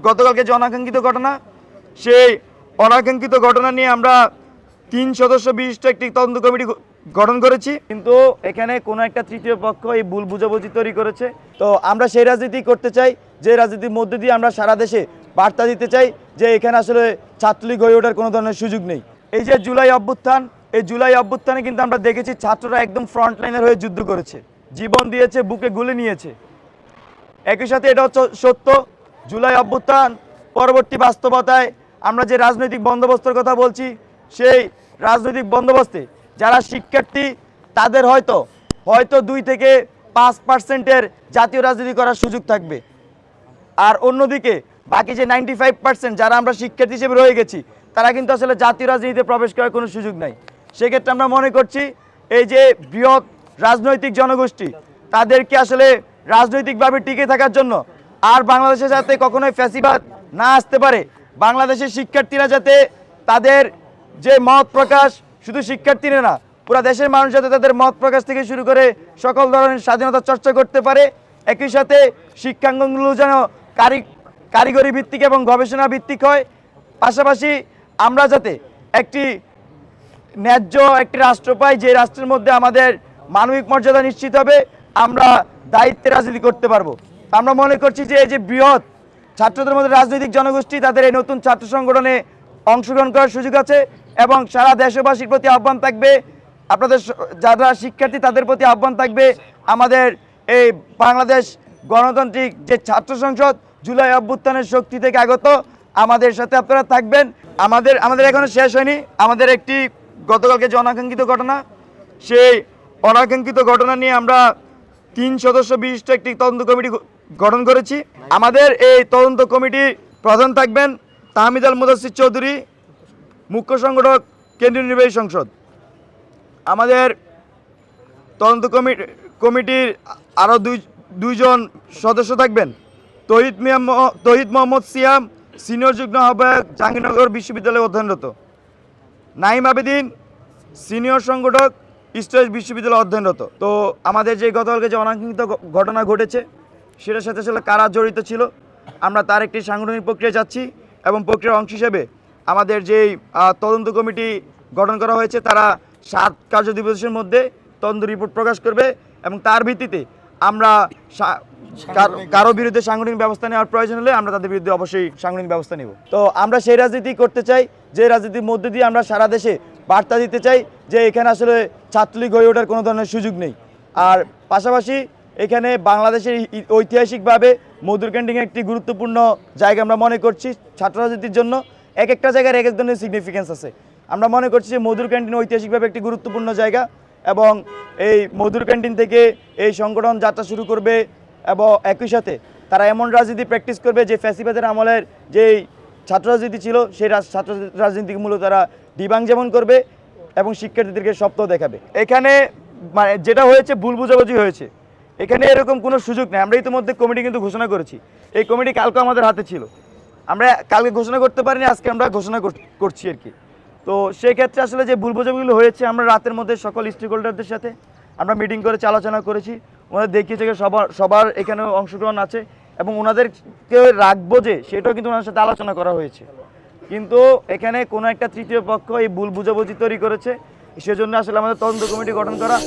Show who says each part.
Speaker 1: গতকালকে যে অনাকাঙ্ক্ষিত ঘটনা, সেই অনাকাঙ্ক্ষিত ঘটনা নিয়ে আমরা 3 সদস্য বিশিষ্ট একটি তদন্ত কমিটি গঠন করেছি। কিন্তু এখানে কোনো একটা তৃতীয় পক্ষ এই ভুল বুঝাবুঝি তৈরি করেছে। তো আমরা সেই রাজনীতি করতে চাই, যে রাজনীতির মধ্যে দিয়ে আমরা সারা দেশে বার্তা দিতে চাই যে এখানে আসলে ছাত্রলীগ হয়ে ওঠার কোনো ধরনের সুযোগ নেই। এই যে জুলাই অভ্যুত্থান, এই জুলাই অভ্যুত্থানে কিন্তু আমরা দেখেছি ছাত্ররা একদম ফ্রন্ট লাইনের হয়ে যুদ্ধ করেছে, জীবন দিয়েছে, বুকে গুলি নিয়েছে। একই সাথে এটা হচ্ছে সত্য, জুলাই অভ্যুত্থান পরবর্তী বাস্তবতায় আমরা যে রাজনৈতিক বন্দোবস্তের কথা বলছি, সেই রাজনৈতিক বন্দোবস্তে যারা শিক্ষার্থী তাদের হয়তো 2 থেকে 5% জাতীয় রাজনীতি করার সুযোগ থাকবে। আর অন্যদিকে বাকি যে 95% যারা আমরা শিক্ষার্থী হিসেবে রয়ে গেছি, তারা কিন্তু আসলে জাতীয় রাজনীতিতে প্রবেশ করার কোনো সুযোগ নাই। সেক্ষেত্রে আমরা মনে করছি এই যে বৃহৎ রাজনৈতিক জনগোষ্ঠী, তাদেরকে আসলে রাজনৈতিকভাবে টিকে থাকার জন্য আর বাংলাদেশে যাতে কখনোই ফ্যাসিবাদ না আসতে পারে, বাংলাদেশের শিক্ষার্থীরা যাতে তাদের যে মত প্রকাশ, শুধু শিক্ষার্থীরা না, পুরো দেশের মানুষ যাতে তাদের মত প্রকাশ থেকে শুরু করে সকল ধরনের স্বাধীনতা চর্চা করতে পারে। একই সাথে শিক্ষাঙ্গনগুলো যেন কারিগরি ভিত্তিক এবং গবেষণা ভিত্তিক হয়। পাশাপাশি আমরা যাতে একটি ন্যায্য একটি রাষ্ট্র পাই, যে রাষ্ট্রের মধ্যে আমাদের মানবিক মর্যাদা নিশ্চিত হবে, আমরা দায়িত্বে রাজনীতি করতে পারবো। আমরা মনে করছি যে এই যে বৃহৎ ছাত্রদের মধ্যে রাজনৈতিক জনগোষ্ঠী, তাদের এই নতুন ছাত্র সংগঠনে অংশগ্রহণ করার সুযোগ আছে এবং সারা দেশবাসীর প্রতি আহ্বান থাকবে, আপনাদের যারা শিক্ষার্থী তাদের প্রতি আহ্বান থাকবে, আমাদের এই বাংলাদেশ গণতান্ত্রিক যে ছাত্র সংসদ জুলাই অভ্যুত্থানের শক্তি থেকে আগত, আমাদের সাথে আপনারা থাকবেন। আমাদের এখনো শেষ হয়নি। আমাদের একটি গতকালকে যে অনাকাঙ্ক্ষিত ঘটনা, সেই অনাকাঙ্ক্ষিত ঘটনা নিয়ে আমরা 3 সদস্য বিশিষ্ট একটি তদন্ত কমিটি গঠন করেছি। আমাদের এই তদন্ত কমিটির প্রধান থাকবেন তাহমিদ আল মুদাসির চৌধুরী, মুখ্য সংগঠক, কেন্দ্রীয় নির্বাহী সংসদ। আমাদের তদন্ত কমিটির আরও দুইজন সদস্য থাকবেন তহিদ মোহাম্মদ সিয়াম, সিনিয়র যুগ্ম আহ্বায়ক, জাহাঙ্গীরনগর বিশ্ববিদ্যালয়ে অধ্যয়নরত; নাইম আবেদিন, সিনিয়র সংগঠক, ইস্ট বিশ্ববিদ্যালয়ে অধ্যয়নরত। তো আমাদের যে গতকালকে যে অনাকাঙ্ক্ষিত ঘটনা ঘটেছে, সেটার সাথে আসলে কারা জড়িত ছিল, আমরা তার একটি সাংগঠনিক প্রক্রিয়া যাচ্ছি এবং প্রক্রিয়ার অংশ হিসেবে আমাদের যেই তদন্ত কমিটি গঠন করা হয়েছে, তারা 7 কার্য দিবসের মধ্যে তদন্ত রিপোর্ট প্রকাশ করবে এবং তার ভিত্তিতে আমরা কারো বিরুদ্ধে সাংগঠনিক ব্যবস্থা নেওয়ার প্রয়োজন হলে আমরা তাদের বিরুদ্ধে অবশ্যই সাংগঠনিক ব্যবস্থা নেব। তো আমরা সেই রাজনীতি করতে চাই, যে রাজনীতির মধ্যে দিয়ে আমরা সারা দেশে বার্তা দিতে চাই যে এখানে আসলে ছাত্রলীগ হয়ে ওঠার কোনো ধরনের সুযোগ নেই। আর পাশাপাশি এখানে বাংলাদেশের ঐতিহাসিকভাবে মধুর ক্যান্টিন একটি গুরুত্বপূর্ণ জায়গা আমরা মনে করছি ছাত্র রাজনীতির জন্য। এক একটা জায়গার এক এক ধরনের সিগনিফিকেন্স আছে। আমরা মনে করছি যে মধুর ক্যান্টিন ঐতিহাসিকভাবে একটি গুরুত্বপূর্ণ জায়গা এবং এই মধুর ক্যান্টিন থেকে এই সংগঠন যাত্রা শুরু করবে এবং একই সাথে তারা এমন রাজনীতি প্র্যাকটিস করবে যে ফ্যাসিবাদের আমলের যেই ছাত্র রাজনীতি ছিল, সেই ছাত্র রাজনীতিকে মূলত তারা ডিবাং যেমন করবে এবং শিক্ষার্থীদেরকে স্বপ্ন দেখাবে। এখানে মানে যেটা হয়েছে, ভুল বুঝাবুঝি হয়েছে, এখানে এরকম কোনো সুযোগ নেই। আমরা ইতিমধ্যে কমিটি কিন্তু ঘোষণা করেছি, এই কমিটি কালকে আমাদের হাতে ছিল, আমরা কালকে ঘোষণা করতে পারিনি, আজকে আমরা ঘোষণা করছি আর কি। তো সেই ক্ষেত্রে আসলে যে ভুল বোঝাবুঝিগুলো হয়েছে, আমরা রাতের মধ্যে সকল স্টেক হোল্ডারদের সাথে আমরা মিটিং করেছি, আলোচনা করেছি, ওনাদের দেখিয়েছে সবার এখানে অংশগ্রহণ আছে এবং ওনাদেরকে রাখবো যে সেটাও কিন্তু ওনার সাথে আলোচনা করা হয়েছে। কিন্তু এখানে কোনো একটা তৃতীয় পক্ষ এই ভুল বুঝাবুঝি তৈরি করেছে, সেজন্য আসলে আমাদের তদন্ত কমিটি গঠন করা।